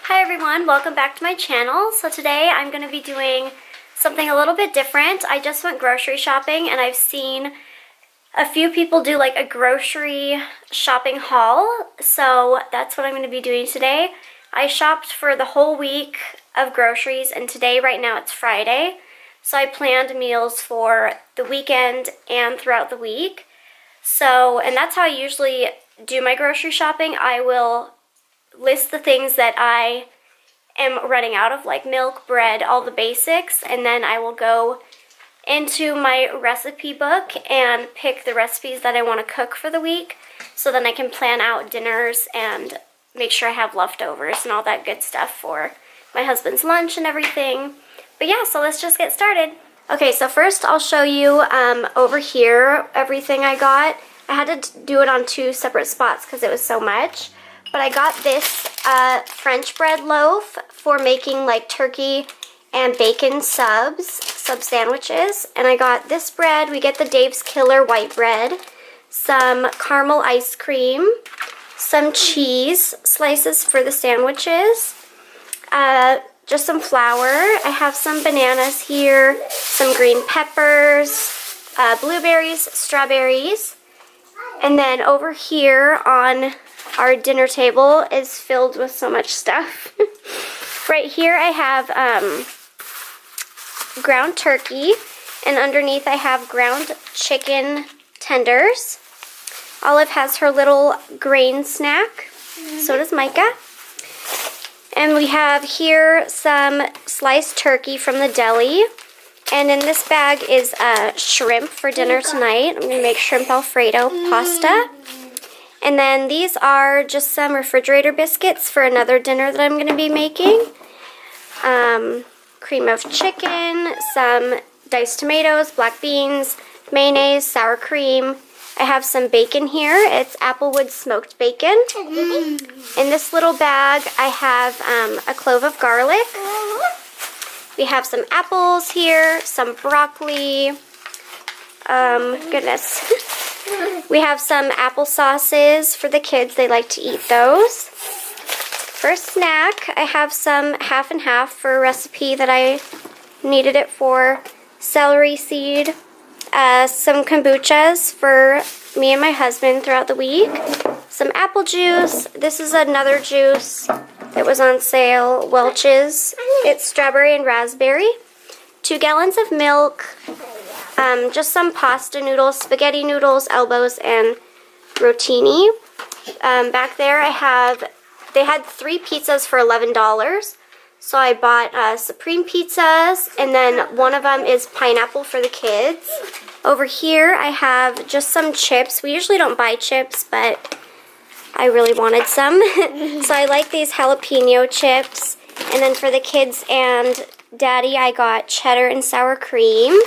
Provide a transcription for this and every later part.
Hi everyone, welcome back to my channel. So today I'm going to be doing something a little bit different. I just went grocery shopping and I've seen a few people do like a grocery shopping haul. So that's what I'm going to be doing today. I shopped for the whole week of groceries and today, right now, it's Friday. So I planned meals for the weekend and throughout the week. So, and that's how I usually do my grocery shopping. I will list the things that I am running out of, like milk, bread, all the basics, and then I will go into my recipe book and pick the recipes that I want to cook for the week, so then I can plan out dinners and make sure I have leftovers and all that good stuff for my husband's lunch and everything. But yeah, so let's just get started. Okay, so first I'll show you over here everything I got. I had to do it on two separate spots because it was so much. But I got this French bread loaf for making like turkey and bacon sub sandwiches. And I got this bread. We get the Dave's Killer white bread, some caramel ice cream, some cheese slices for the sandwiches, just some flour. I have some bananas here, some green peppers, blueberries, strawberries. And then over here on our dinner table is filled with so much stuff. Right here I have ground turkey, and underneath I have ground chicken tenders. Olive has her little grain snack. So does Micah. And we have here some sliced turkey from the deli. And in this bag is shrimp for dinner tonight. I'm going to make shrimp Alfredo pasta. And then these are just some refrigerator biscuits for another dinner that I'm going to be making. Cream of chicken, some diced tomatoes, black beans, mayonnaise, sour cream. I have some bacon here. It's Applewood smoked bacon. In this little bag, I have a clove of garlic. We have some apples here, some broccoli. Goodness. We have some applesauces for the kids. They like to eat those. For a snack, I have some half and half for a recipe that I needed it for. Celery seed, some kombuchas for me and my husband throughout the week. Some apple juice. This is another juice that was on sale, Welch's. It's strawberry and raspberry. 2 gallons of milk. Just some pasta noodles, spaghetti noodles, elbows, and rotini. Back there they had 3 pizzas for $11. So I bought Supreme pizzas, and then one of them is pineapple for the kids. Over here I have just some chips. We usually don't buy chips, but I really wanted some. So I like these jalapeno chips. And then for the kids and Daddy, I got cheddar and sour cream.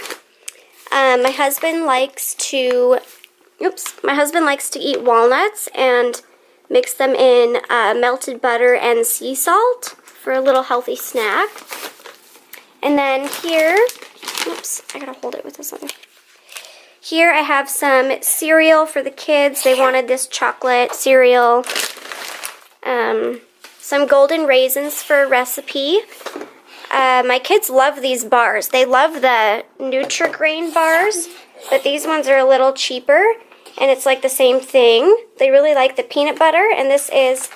My husband likes to eat walnuts and mix them in melted butter and sea salt for a little healthy snack. And then here, I gotta hold it with this one. Here I have some cereal for the kids. They wanted this chocolate cereal. Some golden raisins for a recipe. My kids love these bars. They love the Nutri-Grain bars, but these ones are a little cheaper, and it's like the same thing. They really like the peanut butter, and this is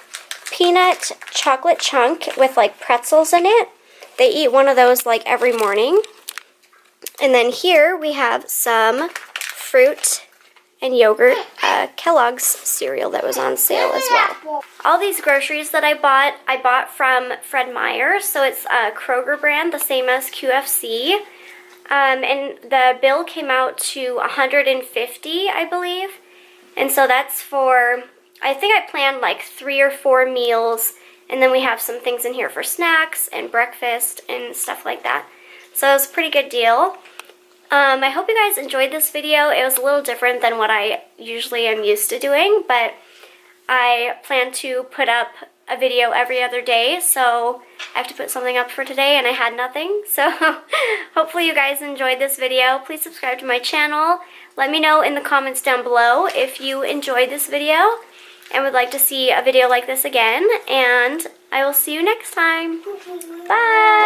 peanut chocolate chunk with like pretzels in it. They eat one of those like every morning. And then here we have some fruit and yogurt Kellogg's cereal that was on sale as well. All these groceries that I bought from Fred Meyer, so it's a Kroger brand, the same as QFC. And the bill came out to $150, I believe. And so that's for, I think I planned like 3 or 4 meals, and then we have some things in here for snacks and breakfast and stuff like that. So it was a pretty good deal. I hope you guys enjoyed this video. It was a little different than what I usually am used to doing, but I plan to put up a video every other day, so I have to put something up for today, and I had nothing. So hopefully you guys enjoyed this video. Please subscribe to my channel. Let me know in the comments down below if you enjoyed this video and would like to see a video like this again, and I will see you next time. Bye!